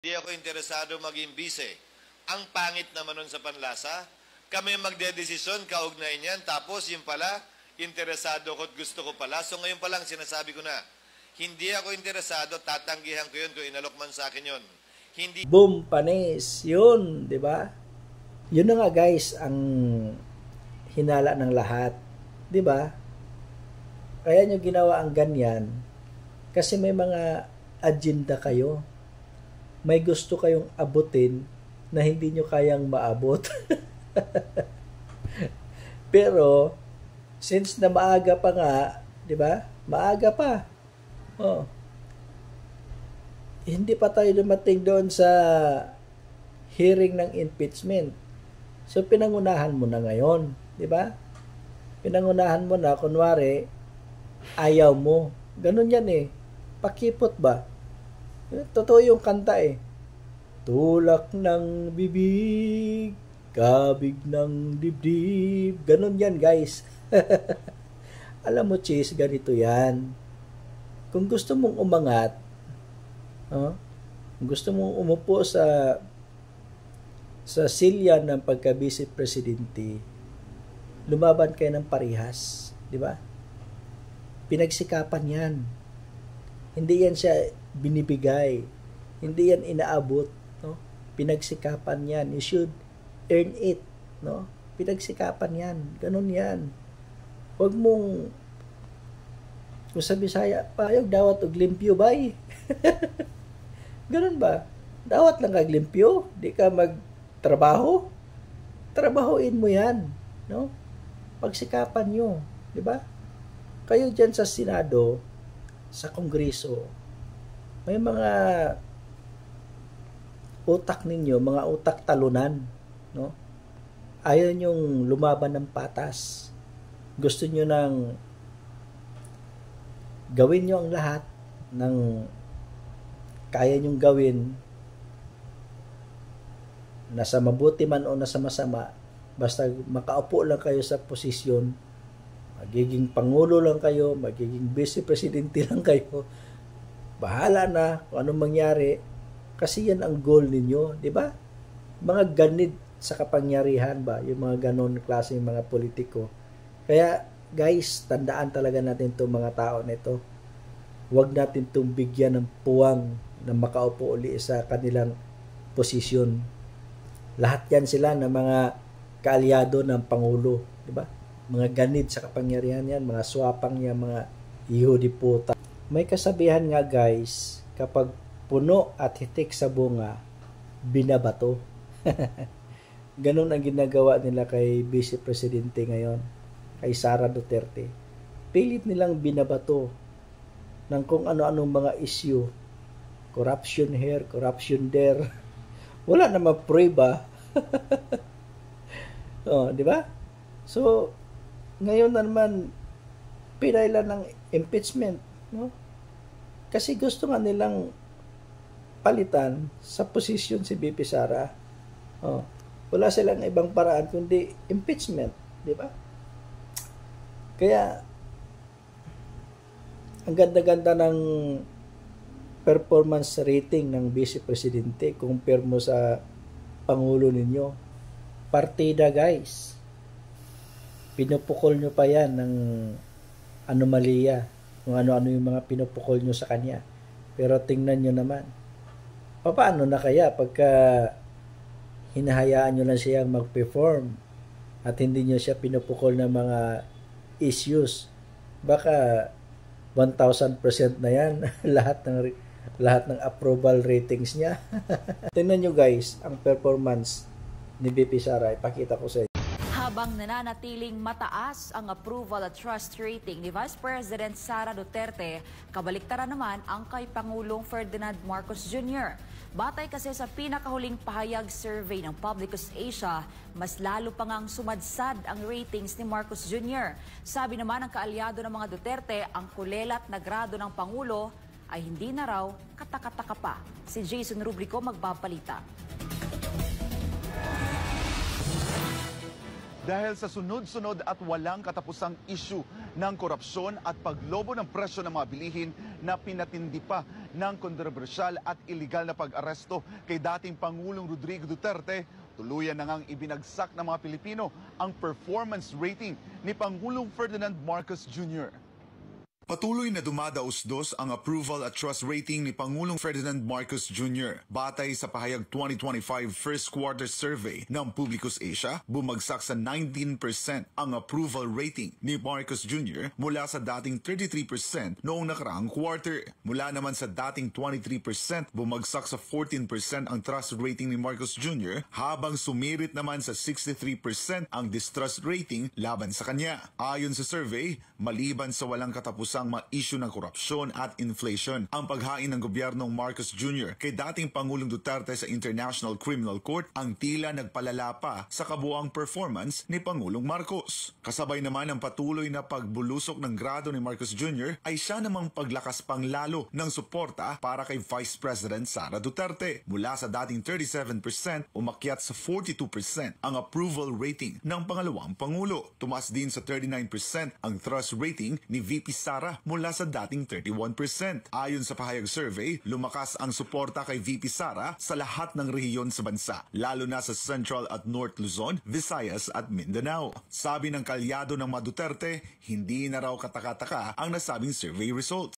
Hindi ako interesado maging bise. Ang pangit naman nun sa panlasa. Kami magdedesisyon, kaugnay niyan. Tapos yung pala, interesado ko at gusto ko pala. So ngayon pa lang sinasabi ko na, hindi ako interesado, tatanggihan ko yun kung inalok man sa akin yun. Hindi... Boom, panis. Yun, di ba? Yun na nga guys, ang hinala ng lahat. Di ba? Kaya nyo ginawa ang ganyan kasi may mga agenda kayo. May gusto kayong abutin na hindi nyo kayang maabot. Pero, since na maaga pa nga, di ba? Maaga pa. Oh. Hindi pa tayo dumating doon sa hearing ng impeachment. So, pinangunahan mo na ngayon. Di ba? Pinangunahan mo na, kunwari, ayaw mo. Ganun yan eh. Pakipot ba? Totoo yung kanta eh. Tulak ng bibig, kabig ng dibdib. Ganun yan guys. Alam mo Chis, ganito yan. Kung gusto mong umangat, kung gusto mong umupo sa silya ng pagka-vice presidente, lumaban kayo ng parihas. Di ba? Pinagsikapan yan. Hindi yan siya binibigay. Hindi yan inaabot. No? Pinagsikapan yan. You should earn it. No? Pinagsikapan yan. Ganun yan. Huwag mong kung sa Bisaya, payog dawat og limpyo bay. Ganun ba? Dawat lang kag limpyo. Di ka magtrabaho. Trabahoin mo yan. No? Pagsikapan nyo. Di ba? Kayo dyan sa Senado, sa Kongreso, may mga utak ninyo, mga utak talunan, no? Ayaw nyong lumaban ng patas. Gusto nyo nang gawin nyo ang lahat ng kaya nyong gawin, nasa mabuti man o nasa masama, basta makaupo lang kayo sa posisyon, magiging pangulo lang kayo, magiging vice presidente lang kayo, bahala na kung anong mangyari, kasi yan ang goal ninyo, di ba? Mga ganid sa kapangyarihan ba, yung mga ganon klaseng mga politiko. Kaya guys, tandaan talaga natin itong mga tao nito. Huwag natin itong bigyan ng puwang na makaupo uli sa kanilang posisyon. Lahat yan sila ng mga kaalyado ng Pangulo, di ba? Mga ganid sa kapangyarihan yan, mga swapang yan, mga iho di puta. May kasabihan nga guys, kapag puno at hitik sa bunga, binabato. Ganun ang ginagawa nila kay Vice Presidente ngayon, kay Sara Duterte. Pilit nilang binabato ng kung ano-anong mga issue. Corruption here, corruption there. Wala namang prueba. Oh, di ba? So, ngayon na naman, pinailan ng impeachment. No? Kasi gusto nga nilang palitan sa posisyon si BP Sara. Oh, wala silang ibang paraan kundi impeachment. Di ba? Kaya, ang ganda-ganda ng performance rating ng Vice Presidente compare mo sa Pangulo ninyo. Partida guys. Pinupukol nyo pa yan ng anomalya, kung ano-ano yung mga pinupukol nyo sa kanya. Pero tingnan nyo naman, paano na kaya pagka hinahayaan nyo lang siya mag-perform at hindi nyo siya pinupukol ng mga issues? Baka 1,000% na yan lahat ng approval ratings niya. Tingnan nyo guys ang performance ni BP Sara. Ipakita ko sa inyo. Habang nananatiling mataas ang approval at trust rating ni Vice President Sara Duterte, kabaliktaran naman ang kay Pangulong Ferdinand Marcos Jr. Batay kasi sa pinakahuling pahayag survey ng Publicus Asia, mas lalo pa ngang sumadsad ang ratings ni Marcos Jr. Sabi naman ng kaalyado ng mga Duterte, ang kulelat na grado ng Pangulo ay hindi na raw katakataka pa. Si Jason Rubrico magpapalita. Dahil sa sunod-sunod at walang katapusang issue ng korupsyon at paglobo ng presyo ng mga bilihin na pinatindi pa ng kontrobersyal at iligal na pag-aresto kay dating Pangulong Rodrigo Duterte, tuluyan na ngang ibinagsak ng mga Pilipino ang performance rating ni Pangulong Ferdinand Marcos Jr. Patuloy na dumadaos-dos ang approval at trust rating ni Pangulong Ferdinand Marcos Jr. Batay sa pahayag 2025 first quarter survey ng Publicus Asia, bumagsak sa 19% ang approval rating ni Marcos Jr. mula sa dating 33% noong nakaraang quarter. Mula naman sa dating 23%, bumagsak sa 14% ang trust rating ni Marcos Jr. habang sumirit naman sa 63% ang distrust rating laban sa kanya. Ayon sa survey, maliban sa walang katapusang mga issue ng korupsyon at inflation, ang paghain ng gobyernong Marcos Jr. kay dating Pangulong Duterte sa International Criminal Court ang tila nagpalala pa sa kabuuang performance ni Pangulong Marcos. Kasabay naman ang patuloy na pagbulusok ng grado ni Marcos Jr. ay siya namang paglakas pang lalo ng suporta para kay Vice President Sara Duterte. Mula sa dating 37%, umakyat sa 42% ang approval rating ng pangalawang Pangulo. Tumaas din sa 39% ang trust rating ni VP Sara mula sa dating 31%. Ayon sa pahayag survey, lumakas ang suporta kay VP Sara sa lahat ng rehiyon sa bansa, lalo na sa Central at North Luzon, Visayas at Mindanao. Sabi ng kalyado ng mga Duterte, hindi na raw katakataka ang nasabing survey results.